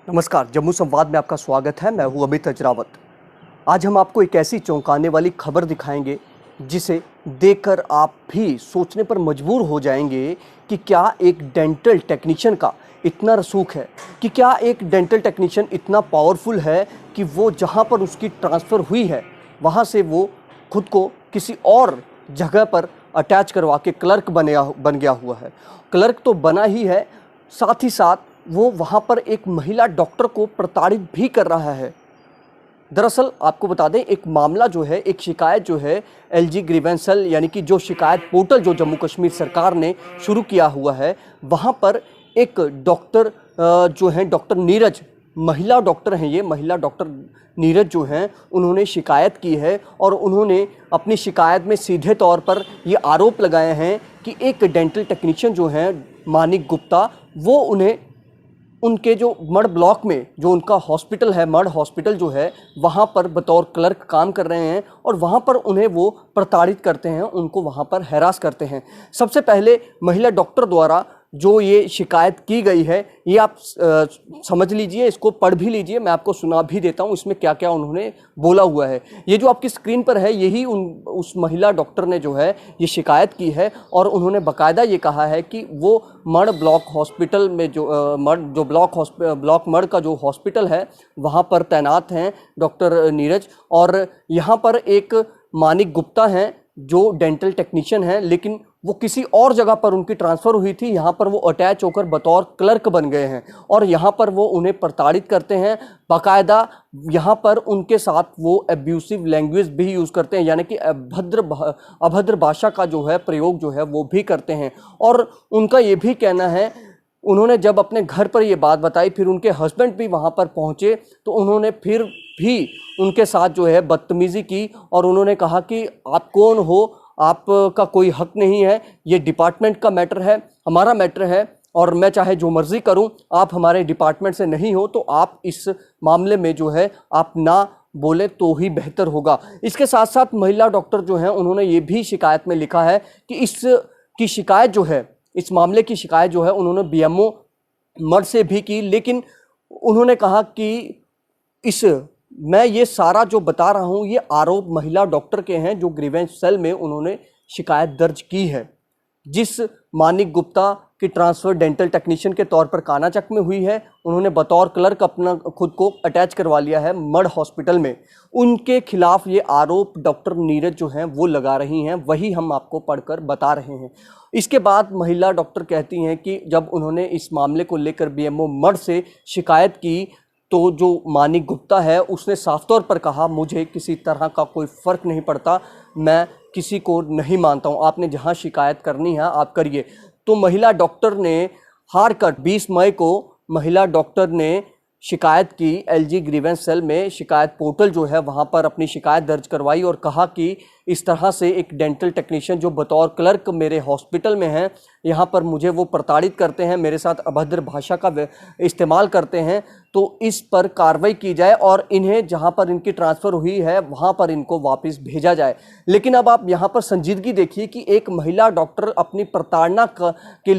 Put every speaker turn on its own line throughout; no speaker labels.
नमस्कार, जम्मू संवाद में आपका स्वागत है। मैं हूं अमित अजरावत। आज हम आपको एक ऐसी चौंकाने वाली खबर दिखाएंगे जिसे देखकर आप भी सोचने पर मजबूर हो जाएंगे कि क्या एक डेंटल टेक्नीशियन का इतना रसूख है, कि क्या एक डेंटल टेक्नीशियन इतना पावरफुल है कि वो जहां पर उसकी ट्रांसफ़र हुई है वहां से वो खुद को किसी और जगह पर अटैच करवा के क्लर्क बन गया हुआ है। क्लर्क तो बना ही है, साथ ही साथ वो वहाँ पर एक महिला डॉक्टर को प्रताड़ित भी कर रहा है। दरअसल आपको बता दें, एक मामला जो है, एक शिकायत जो है एलजी ग्रीवेंस सेल यानी कि जो शिकायत पोर्टल जो जम्मू कश्मीर सरकार ने शुरू किया हुआ है, वहाँ पर एक डॉक्टर जो हैं डॉक्टर नीरज, महिला डॉक्टर हैं, ये महिला डॉक्टर नीरज जो हैं, उन्होंने शिकायत की है और उन्होंने अपनी शिकायत में सीधे तौर पर ये आरोप लगाए हैं कि एक डेंटल टेक्नीशियन जो हैं मानिक गुप्ता, वो उन्हें उनके जो मड ब्लॉक में जो उनका हॉस्पिटल है, मड हॉस्पिटल जो है, वहाँ पर बतौर क्लर्क काम कर रहे हैं और वहाँ पर उन्हें वो प्रताड़ित करते हैं, उनको वहाँ पर हैरास करते हैं। सबसे पहले महिला डॉक्टर द्वारा जो ये शिकायत की गई है, ये आप समझ लीजिए, इसको पढ़ भी लीजिए, मैं आपको सुना भी देता हूँ इसमें क्या क्या उन्होंने बोला हुआ है। ये जो आपकी स्क्रीन पर है, यही उस महिला डॉक्टर ने जो है ये शिकायत की है और उन्होंने बाकायदा ये कहा है कि वो मड ब्लॉक हॉस्पिटल में जो ब्लॉक मड का जो हॉस्पिटल है वहाँ पर तैनात हैं डॉक्टर नीरज, और यहाँ पर एक मानिक गुप्ता हैं जो डेंटल टेक्नीशियन हैं, लेकिन वो किसी और जगह पर उनकी ट्रांसफ़र हुई थी, यहाँ पर वो अटैच होकर बतौर क्लर्क बन गए हैं और यहाँ पर वो उन्हें प्रताड़ित करते हैं। बाकायदा यहाँ पर उनके साथ वो एब्यूसिव लैंग्वेज भी यूज़ करते हैं, यानी कि अभद्र भाषा का जो है प्रयोग जो है वो भी करते हैं। और उनका ये भी कहना है, उन्होंने जब अपने घर पर ये बात बताई, फिर उनके हस्बैंड भी वहाँ पर पहुँचे तो उन्होंने फिर भी उनके साथ जो है बदतमीज़ी की और उन्होंने कहा कि आप कौन हो, आपका कोई हक नहीं है, ये डिपार्टमेंट का मैटर है, हमारा मैटर है और मैं चाहे जो मर्ज़ी करूं, आप हमारे डिपार्टमेंट से नहीं हो तो आप इस मामले में जो है आप ना बोले तो ही बेहतर होगा। इसके साथ साथ महिला डॉक्टर जो हैं उन्होंने ये भी शिकायत में लिखा है कि इसकी शिकायत जो है, इस मामले की शिकायत जो है उन्होंने बीएमओ मड से भी की, लेकिन उन्होंने कहा कि मैं ये सारा जो बता रहा हूँ ये आरोप महिला डॉक्टर के हैं जो ग्रीवेंस सेल में उन्होंने शिकायत दर्ज की है। जिस मानिक गुप्ता की ट्रांसफ़र डेंटल टेक्नीशियन के तौर पर कानाचक में हुई है, उन्होंने बतौर क्लर्क अपना खुद को अटैच करवा लिया है मड हॉस्पिटल में, उनके खिलाफ ये आरोप डॉक्टर नीरज जो हैं वो लगा रही हैं, वही हम आपको पढ़कर बता रहे हैं। इसके बाद महिला डॉक्टर कहती हैं कि जब उन्होंने इस मामले को लेकर बीएमओ मड से शिकायत की तो जो मानिक गुप्ता है उसने साफ तौर पर कहा, मुझे किसी तरह का कोई फ़र्क नहीं पड़ता, मैं किसी को नहीं मानता हूँ, आपने जहाँ शिकायत करनी है आप करिए। तो महिला डॉक्टर ने हार कर 20 मई को महिला डॉक्टर ने शिकायत की, एलजी ग्रीवेंस सेल में शिकायत पोर्टल जो है वहाँ पर अपनी शिकायत दर्ज करवाई और कहा कि इस तरह से एक डेंटल टेक्नीशियन जो बतौर क्लर्क मेरे हॉस्पिटल में हैं, यहाँ पर मुझे वो प्रताड़ित करते हैं, मेरे साथ अभद्र भाषा का इस्तेमाल करते हैं, तो इस पर कार्रवाई की जाए और इन्हें जहाँ पर इनकी ट्रांसफ़र हुई है वहाँ पर इनको वापस भेजा जाए। लेकिन अब आप यहाँ पर संजीदगी देखिए कि एक महिला डॉक्टर अपनी प्रताड़ना के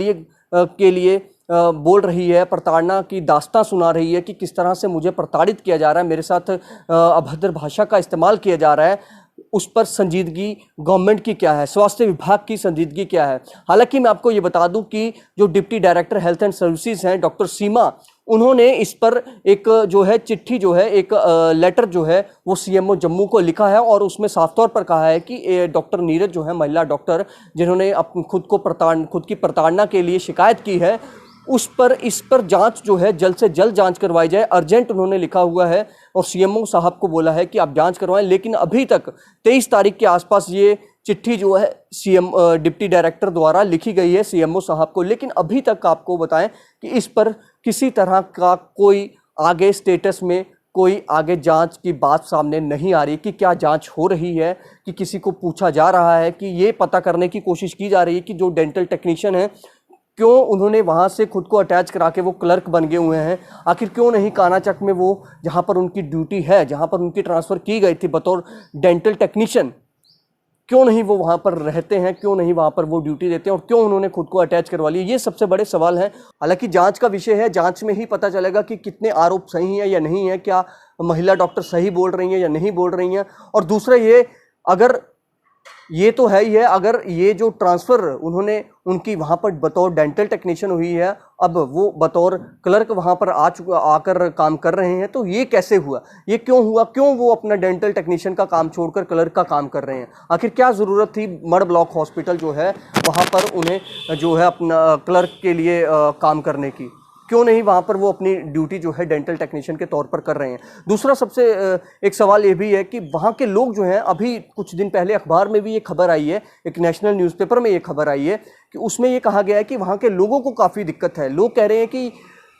लिए बोल रही है, प्रताड़ना की दास्तां सुना रही है कि किस तरह से मुझे प्रताड़ित किया जा रहा है, मेरे साथ अभद्र भाषा का इस्तेमाल किया जा रहा है। उस पर संजीदगी गवर्नमेंट की क्या है, स्वास्थ्य विभाग की संजीदगी क्या है। हालांकि मैं आपको ये बता दूं कि जो deputy director health and services हैं डॉक्टर सीमा, उन्होंने इस पर एक जो है चिट्ठी जो है, एक लेटर जो है वो सीएमओ जम्मू को लिखा है और उसमें साफ तौर पर कहा है कि डॉक्टर नीरज जो है महिला डॉक्टर जिन्होंने खुद की प्रताड़ना के लिए शिकायत की है, इस पर जांच जो है जल्द से जल्द जांच करवाई जाए, अर्जेंट उन्होंने लिखा हुआ है और सीएमओ साहब को बोला है कि आप जांच करवाएं। लेकिन अभी तक 23 तारीख के आसपास ये चिट्ठी जो है डिप्टी डायरेक्टर द्वारा लिखी गई है सीएमओ साहब को, लेकिन अभी तक आपको बताएं कि इस पर किसी तरह का कोई आगे स्टेटस में कोई आगे जांच की बात सामने नहीं आ रही कि क्या जांच हो रही है, कि किसी को पूछा जा रहा है, कि ये पता करने की कोशिश की जा रही है कि जो डेंटल टेक्नीशियन है क्यों उन्होंने वहाँ से खुद को अटैच करा के वो क्लर्क बन गए हुए हैं, आखिर क्यों नहीं कानाचक में वो जहाँ पर उनकी ड्यूटी है, जहाँ पर उनकी ट्रांसफ़र की गई थी बतौर डेंटल टेक्नीशियन, क्यों नहीं वो वहाँ पर रहते हैं, क्यों नहीं वहाँ पर वो ड्यूटी देते हैं और क्यों उन्होंने खुद को अटैच करवा लिया, ये सबसे बड़े सवाल हैं। हालांकि जांच का विषय है, जांच में ही पता चलेगा कि कितने आरोप सही हैं या नहीं है, क्या महिला डॉक्टर सही बोल रही हैं या नहीं बोल रही हैं। और दूसरा ये, अगर ये तो है ही है, अगर ये जो ट्रांसफ़र उन्होंने उनकी वहाँ पर बतौर डेंटल टेक्नीशियन हुई है, अब वो बतौर क्लर्क वहाँ पर आकर काम कर रहे हैं, तो ये कैसे हुआ, ये क्यों हुआ, क्यों वो अपना डेंटल टेक्नीशियन का काम छोड़कर क्लर्क का काम कर रहे हैं, आखिर क्या ज़रूरत थी मड ब्लॉक हॉस्पिटल जो है वहाँ पर उन्हें जो है अपना क्लर्क के लिए काम करने की, क्यों नहीं वहाँ पर वो अपनी ड्यूटी जो है डेंटल टेक्नीशियन के तौर पर कर रहे हैं। दूसरा सबसे एक सवाल ये भी है कि वहाँ के लोग जो हैं, अभी कुछ दिन पहले अखबार में भी ये खबर आई है, एक नेशनल न्यूज़पेपर में ये खबर आई है कि उसमें ये कहा गया है कि वहाँ के लोगों को काफ़ी दिक्कत है। लोग कह रहे हैं कि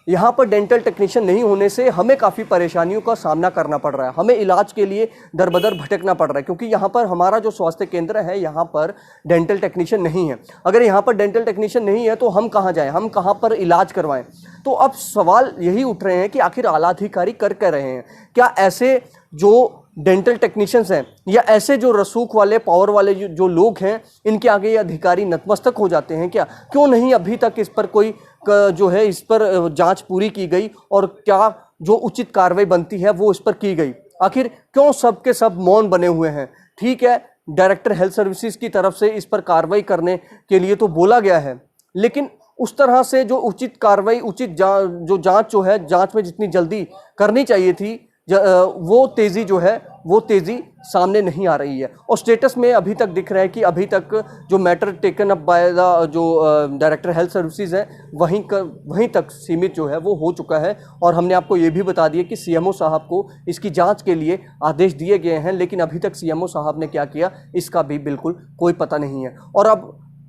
यहाँ पर डेंटल टेक्नीशियन नहीं होने से हमें काफ़ी परेशानियों का सामना करना पड़ रहा है, हमें इलाज के लिए दर बदर भटकना पड़ रहा है, क्योंकि यहाँ पर हमारा जो स्वास्थ्य केंद्र है यहाँ पर डेंटल टेक्नीशियन नहीं है। अगर यहाँ पर डेंटल टेक्नीशियन नहीं है तो हम कहाँ जाएं, हम कहाँ पर इलाज करवाएं। तो अब सवाल यही उठ रहे हैं कि आखिर आला अधिकारी कर रहे हैं क्या, ऐसे जो डेंटल टेक्नीशियंस हैं या ऐसे जो रसूख वाले पावर वाले जो लोग हैं, इनके आगे ये अधिकारी नतमस्तक हो जाते हैं क्या? क्यों नहीं अभी तक इस पर कोई जो है इस पर जांच पूरी की गई और क्या जो उचित कार्रवाई बनती है वो इस पर की गई? आखिर क्यों सब के सब मौन बने हुए हैं? ठीक है, डायरेक्टर हेल्थ सर्विसेज की तरफ से इस पर कार्रवाई करने के लिए तो बोला गया है, लेकिन उस तरह से जो उचित कार्रवाई, उचित जो जांच जो है, जांच में जितनी जल्दी करनी चाहिए थी, वो तेज़ी जो है वो तेज़ी सामने नहीं आ रही है। और स्टेटस में अभी तक दिख रहा है कि अभी तक जो matter taken up by the जो डायरेक्टर हेल्थ सर्विसेज है वहीं तक सीमित जो है वो हो चुका है। और हमने आपको ये भी बता दिया कि सीएमओ साहब को इसकी जांच के लिए आदेश दिए गए हैं, लेकिन अभी तक सीएमओ साहब ने क्या किया इसका भी बिल्कुल कोई पता नहीं है। और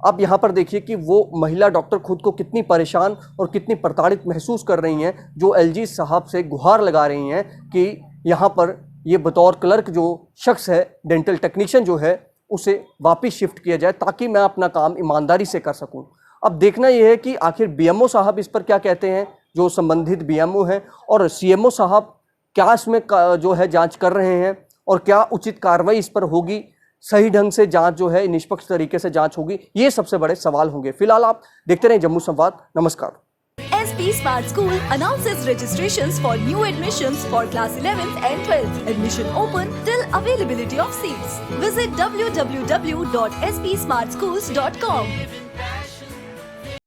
अब यहाँ पर देखिए कि वो महिला डॉक्टर खुद को कितनी परेशान और कितनी प्रताड़ित महसूस कर रही हैं, जो एलजी साहब से गुहार लगा रही हैं कि यहाँ पर ये बतौर क्लर्क जो शख्स है, डेंटल टेक्नीशियन जो है, उसे वापस शिफ्ट किया जाए ताकि मैं अपना काम ईमानदारी से कर सकूं। अब देखना यह है कि आखिर बीएमओ साहब इस पर क्या कहते हैं, जो संबंधित बीएमओ हैं, और सीएमओ साहब क्या इसमें जो है जांच कर रहे हैं और क्या उचित कार्रवाई इस पर होगी, सही ढंग से जांच जो है निष्पक्ष तरीके से जांच होगी, ये सबसे बड़े सवाल होंगे। फिलहाल आप देखते रहें जम्मू संवाद। नमस्कार।
SP Smart School announces registrations for new admissions for class 11th and 12th. Admission open till availability of seats. Visit www.spsmartschools.com.